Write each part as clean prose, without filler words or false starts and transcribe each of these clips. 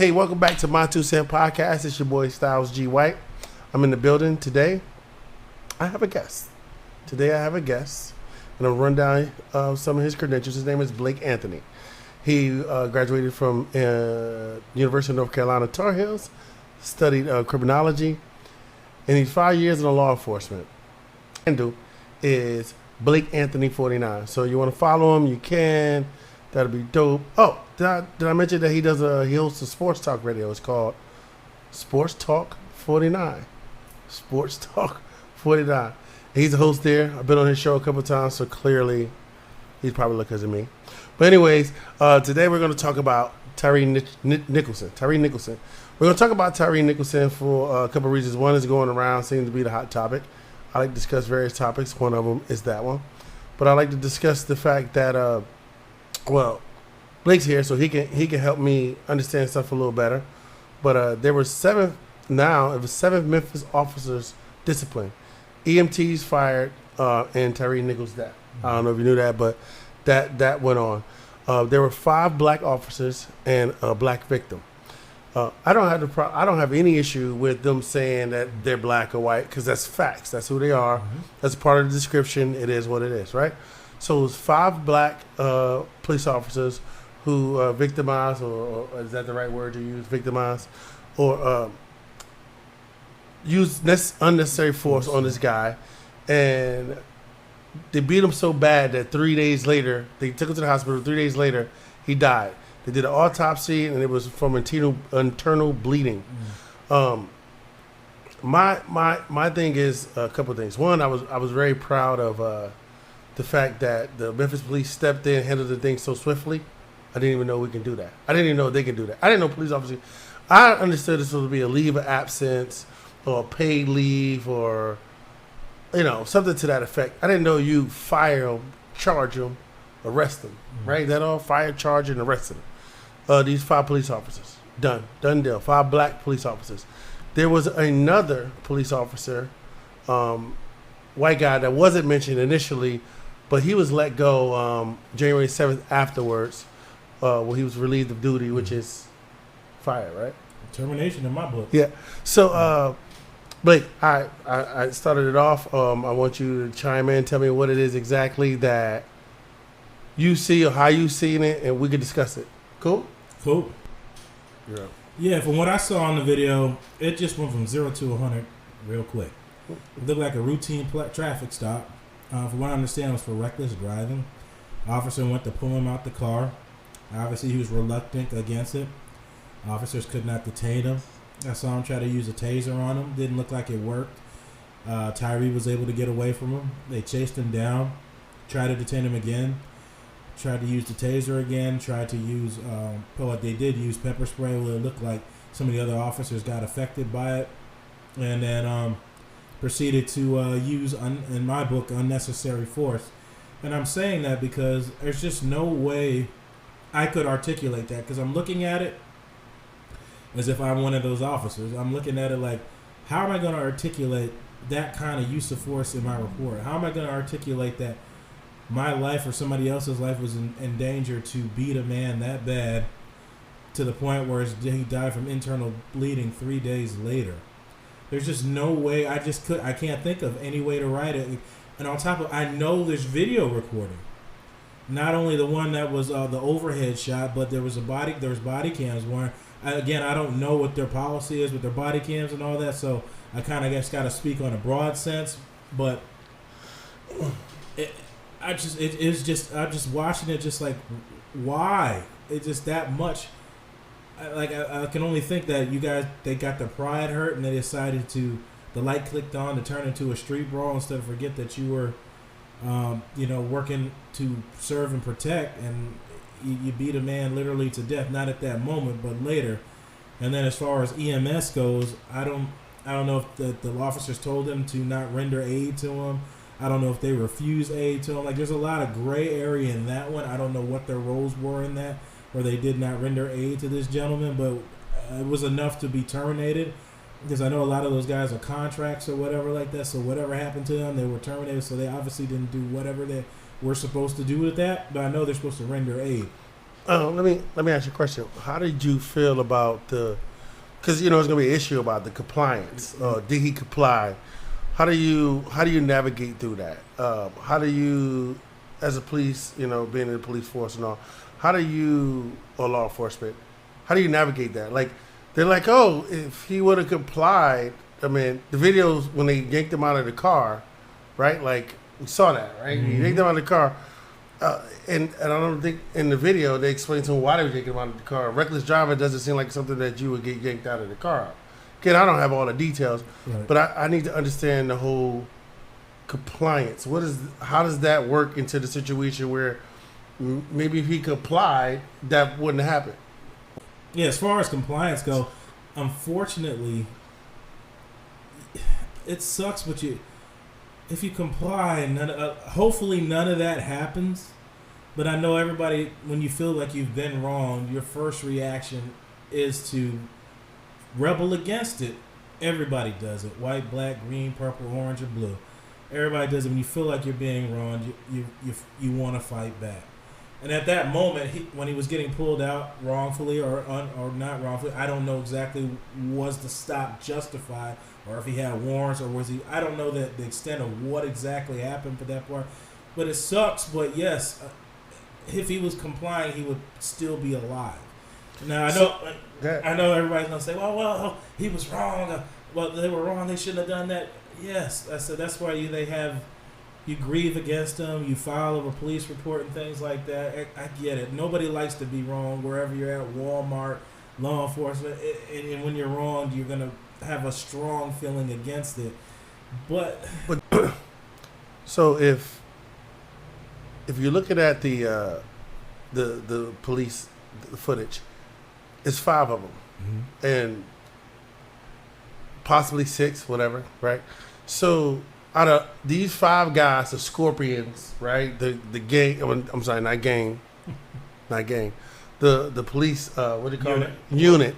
Hey, welcome back to My 2 Cent Podcast. It's your boy Styles G. White. I'm in the building today. I have a guest. Today I have a guest. And I'll run down some of his credentials. His name is Blake Anthony. He graduated from University of North Carolina Tar Heels, studied criminology, and he's 5 years in law enforcement. Handle is Blake Anthony 49. So you want to follow him, you can. That'll be dope. Oh, did I mention that he hosts a sports talk radio? It's called Sports Talk 49. Sports Talk 49. He's the host there. I've been on his show a couple times, so clearly he's probably looking at me. But anyways, today we're going to talk about Tyre Nicholson. Tyre Nicholson. We're going to talk about Tyre Nicholson for a couple of reasons. One is going around, seems to be the hot topic. I like to discuss various topics. One of them is that one. But I like to discuss the fact that, Blake's here, so he can help me understand stuff a little better. But there were seven Memphis officers disciplined. EMTs fired, and Tyre Nichols died. I don't know if you knew that, but that went on. There were 5 black officers and a black victim. I don't have any issue with them saying that they're black or white because that's facts. That's who they are. Mm-hmm. That's part of the description. It is what it is, right? So it was 5 black police officers who victimized, or is that the right word to use? Victimized, or used unnecessary force on this guy, and they beat him so bad that 3 days later, they took him to the hospital. 3 days later, he died. They did an autopsy, and it was from internal bleeding. Mm. My thing is a couple of things. One, I was very proud of the fact that the Memphis police stepped in and handled the thing so swiftly. I didn't even know we can do that. I didn't even know they can do that. I didn't know police officers. I understood this was to be a leave of absence or a paid leave or, something to that effect. I didn't know you fire them, charge them, arrest them. Mm-hmm. Right? That all? Fire, charge, and arrest them. These 5 police officers. Done deal. 5 black police officers. There was another police officer, white guy that wasn't mentioned initially, but he was let go January 7th afterwards, when he was relieved of duty, which is fire, right? Termination in my book. Yeah. So, Blake, I started it off. I want you to chime in, tell me what it is exactly that you see or how you seen it, and we can discuss it. Cool? Cool. Yeah. Yeah, from what I saw on the video, it just went from 0 to 100 real quick. It looked like a routine traffic stop. From what I understand, it was for reckless driving. Officer went to pull him out the car. Obviously, he was reluctant against it. Officers could not detain him. I saw him try to use a taser on him. Didn't look like it worked. Tyre was able to get away from him. They chased him down. Tried to detain him again. Tried to use the taser again. Tried to use, they did use pepper spray. Where it looked like some of the other officers got affected by it. And then proceeded to use, in my book, unnecessary force. And I'm saying that because there's just no way I could articulate that, because I'm looking at it as if I'm one of those officers. I'm looking at it like, how am I going to articulate that kind of use of force in my report? How am I going to articulate that my life or somebody else's life was in danger to beat a man that bad to the point where he died from internal bleeding 3 days later? There's just no way. I can't think of any way to write it. And on top of, I know there's video recording. Not only the one that was the overhead shot, but there was body cams. I don't know what their policy is with their body cams and all that, so I kind of got to speak on a broad sense. But I'm just watching it, just like, why? It's just that much. I can only think that they got their pride hurt and they decided the light clicked on to turn into a street brawl instead of forget that you were, working to serve and protect, and you beat a man literally to death, not at that moment, but later. And then as far as EMS goes, I don't know if the officers told them to not render aid to him. I don't know if they refused aid to him. Like, there's a lot of gray area in that one. I don't know what their roles were in that, where they did not render aid to this gentleman, but it was enough to be terminated. Because I know a lot of those guys are contracts or whatever like that, so whatever happened to them, they were terminated, so they obviously didn't do whatever they were supposed to do with that, but I know they're supposed to render aid. let me ask you a question. How did you feel about the? Because it's going to be an issue about the compliance. Did he comply? How do you navigate through that? How do you, as a police, being in the police force and all, how do you, or law enforcement, how do you navigate that? Like, they're like, oh, if he would have complied, I mean, the videos when they yanked him out of the car, right? Like, we saw that, right? Mm-hmm. You yanked him out of the car. And I don't think in the video they explained to him why they were yanking him out of the car. Reckless driving doesn't seem like something that you would get yanked out of the car. Again, I don't have all the details, Right. but I need to understand the whole compliance. How does that work into the situation where maybe if he complied, that wouldn't happen? Yeah, as far as compliance go, unfortunately, it sucks. But if you comply, hopefully none of that happens. But I know everybody, when you feel like you've been wronged, your first reaction is to rebel against it. Everybody does it. White, black, green, purple, orange, or blue. Everybody does it. When you feel like you're being wronged, you want to fight back. And at that moment, when he was getting pulled out wrongfully or not wrongfully, I don't know exactly, was the stop justified or if he had warrants or was he, I don't know the extent of what exactly happened for that part. But it sucks. But yes, if he was complying, he would still be alive. Now, I know everybody's going to say, well, he was wrong. Well, they were wrong. They shouldn't have done that. Yes. I said that's why you grieve against them. You file a police report and things like that. I get it. Nobody likes to be wrong wherever you're at, Walmart, law enforcement. And when you're wrong, you're going to have a strong feeling against it. But so if you're looking at the police footage, it's 5 of them, mm-hmm. and possibly 6, whatever, right? So out of these 5 guys, the Scorpions, right? The gang. I'm sorry, not gang, not gang. The police. What do you call it? Unit.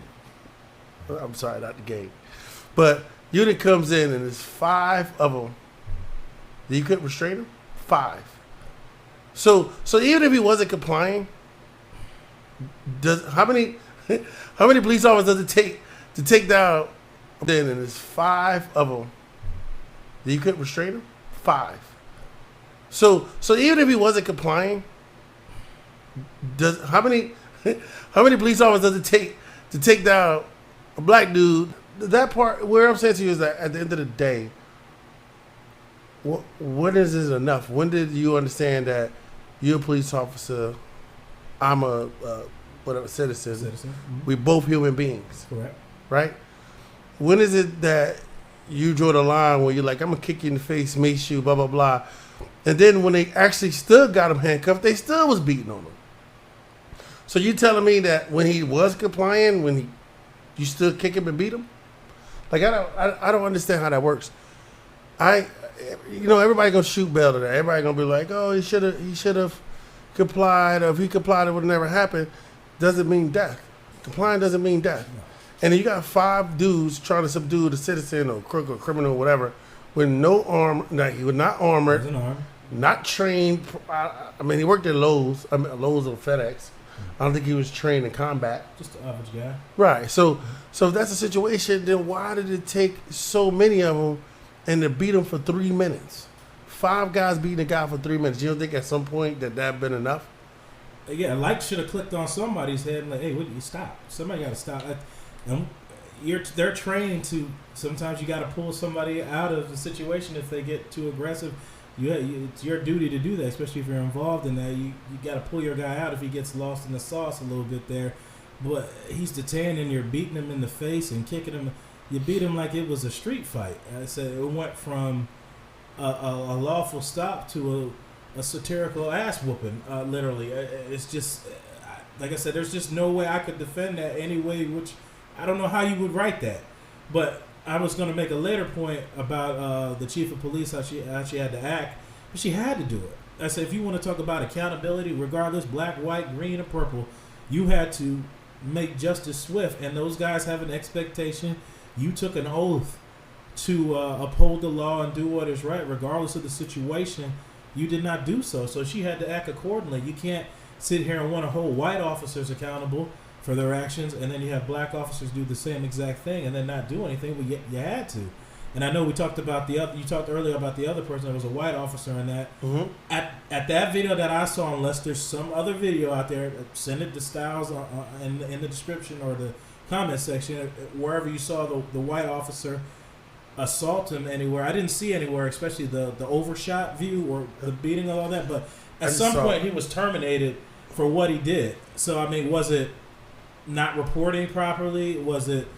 I'm sorry, not the gang, but unit comes in and there's 5 of them. You couldn't restrain them. 5. So even if he wasn't complying, how many police officers does it take to take down? Then and there's 5 of them. You couldn't restrain him. 5. So even if he wasn't complying, how many police officers does it take to take down a black dude? That part where I'm saying to you is that at the end of the day, when is this enough? When did you understand that you're a police officer, I'm a citizen. Mm-hmm. We both human beings. Correct. Right? When is it that you draw the line where you're like, I'm going to kick you in the face, mace you, blah, blah, blah. And then when they actually still got him handcuffed, they still was beating on him. So you telling me that when he was complying, you still kick him and beat him? Like, I don't understand how that works. Everybody going to shoot bail to that. Everybody going to be like, oh, he should have complied. Or if he complied, it would never happen. Doesn't mean death. Complying doesn't mean death. No. And then you got 5 dudes trying to subdue the citizen or crook or criminal or whatever with no arm. Like, he was not armored, not trained. I mean, he worked at Lowe's. Lowe's or FedEx. I don't think he was trained in combat. Just an average guy. Right. So if that's the situation, then why did it take so many of them and to beat him for 3 minutes? 5 guys beating a guy for 3 minutes. You don't think at some point that been enough? Yeah, a light should have clicked on somebody's head and like, hey, what do you stop? Somebody got to stop. They're trained to. Sometimes you got to pull somebody out of the situation if they get too aggressive. It's your duty to do that, especially if you're involved in that. You got to pull your guy out if he gets lost in the sauce a little bit there. But he's detained and you're beating him in the face and kicking him. You beat him like it was a street fight. I said it went from a lawful stop to a satirical ass whooping. Literally, it's just like I said. There's just no way I could defend that anyway. Which I don't know how you would write that. But I was going to make a later point about the chief of police, how she had to act, but she had to do it. I said, if you want to talk about accountability, regardless, black, white, green, or purple, you had to make justice swift. And those guys have an expectation. You took an oath to uphold the law and do what is right, regardless of the situation. You did not do so. So she had to act accordingly. You can't sit here and want to hold white officers accountable for their actions, and then you have black officers do the same exact thing and then not do anything, but you had to. And I know we talked about you talked earlier about the other person that was a white officer and that. Mm-hmm. At that video that I saw, unless there's some other video out there, send it to Styles in the description or the comment section, wherever you saw the white officer assault him anywhere. I didn't see anywhere, especially the overshot view or the beating and all that, but at some point he was terminated for what he did. So, I mean, was it not reporting properly? Was it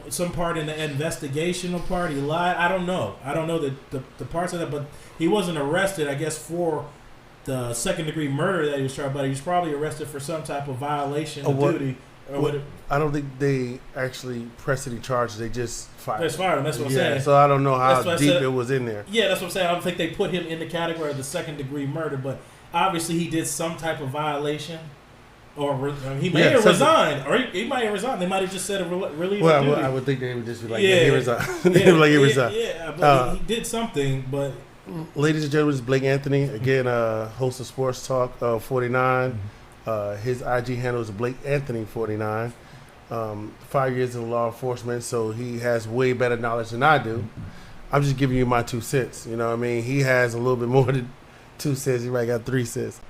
some part in the investigational part? He lied? I don't know. I don't know the parts of that, but he wasn't arrested, I guess, for the second-degree murder that he was charged, but he was probably arrested for some type of violation of duty. I don't think they actually pressed any charges. They just fired him. They fired him. That's what I'm saying. So I don't know how deep it was in there. Yeah, that's what I'm saying. I don't think they put him in the category of the second-degree murder, but obviously he did some type of violation. Or he may have resigned, or he might have resigned. They might have just said a relief of duty. I would think they would just be like, he resigned. They would like, he resigned. Yeah, but he did something. But ladies and gentlemen, this is Blake Anthony again, host of Sports Talk 49. His IG handle is Blake Anthony 49. 5 years in law enforcement, so he has way better knowledge than I do. I'm just giving you my 2 cents. You know what I mean? He has a little bit more than 2 cents. He might got 3 cents.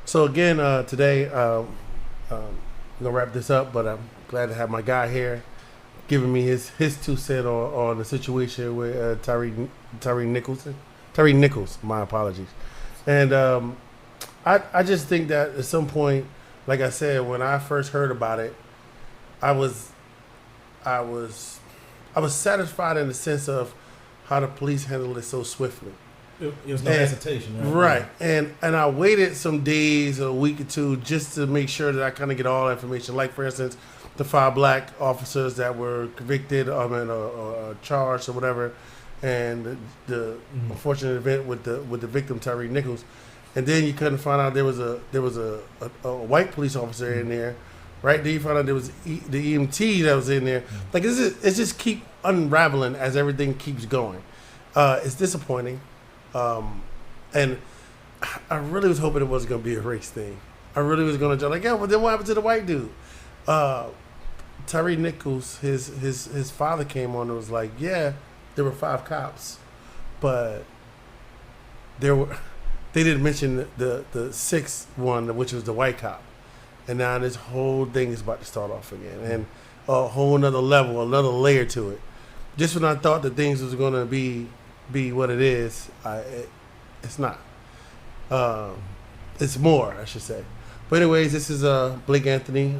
So again, today. I'm gonna wrap this up, but I'm glad to have my guy here giving me his 2 cents on the situation with Tyre Nichols. My apologies. And I just think that at some point, like I said, when I first heard about it, I was satisfied in the sense of how the police handled it so swiftly. It was no hesitation, right? And I waited some days, a week or two, just to make sure that I kind of get all information. Like, for instance, the 5 black officers that were convicted, or charged, or whatever, and the unfortunate event with the victim Tyre Nichols. And then you couldn't find out there was a white police officer in there, right? Then you found out there was the EMT that was in there. Like, it's just keep unraveling as everything keeps going. It's disappointing. And I really was hoping it wasn't going to be a race thing. I really was going to like, yeah, but then what happened to the white dude? Tyre Nichols, his father came on and was like, yeah, there were 5 cops, but they didn't mention the 6th one, which was the white cop. And now this whole thing is about to start off again, and a whole another level, another layer to it. Just when I thought that things was going to be what it is, it's not. It's more, I should say. But anyways, this is Blake Anthony,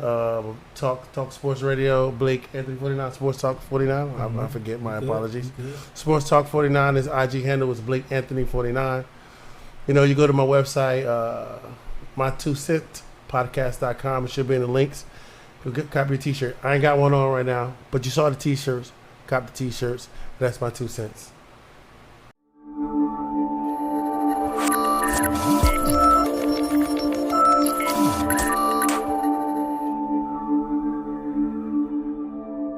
Talk Sports Radio, Blake Anthony 49, Sports Talk 49. I forget, my apologies. Sports Talk 49, his IG handle was Blake Anthony 49. You know, you go to my website, my2centpodcast.com. It should be in the links. Go copy a t-shirt. I ain't got one on right now, but you saw the t-shirts. Cop the t-shirts. That's my 2 cents.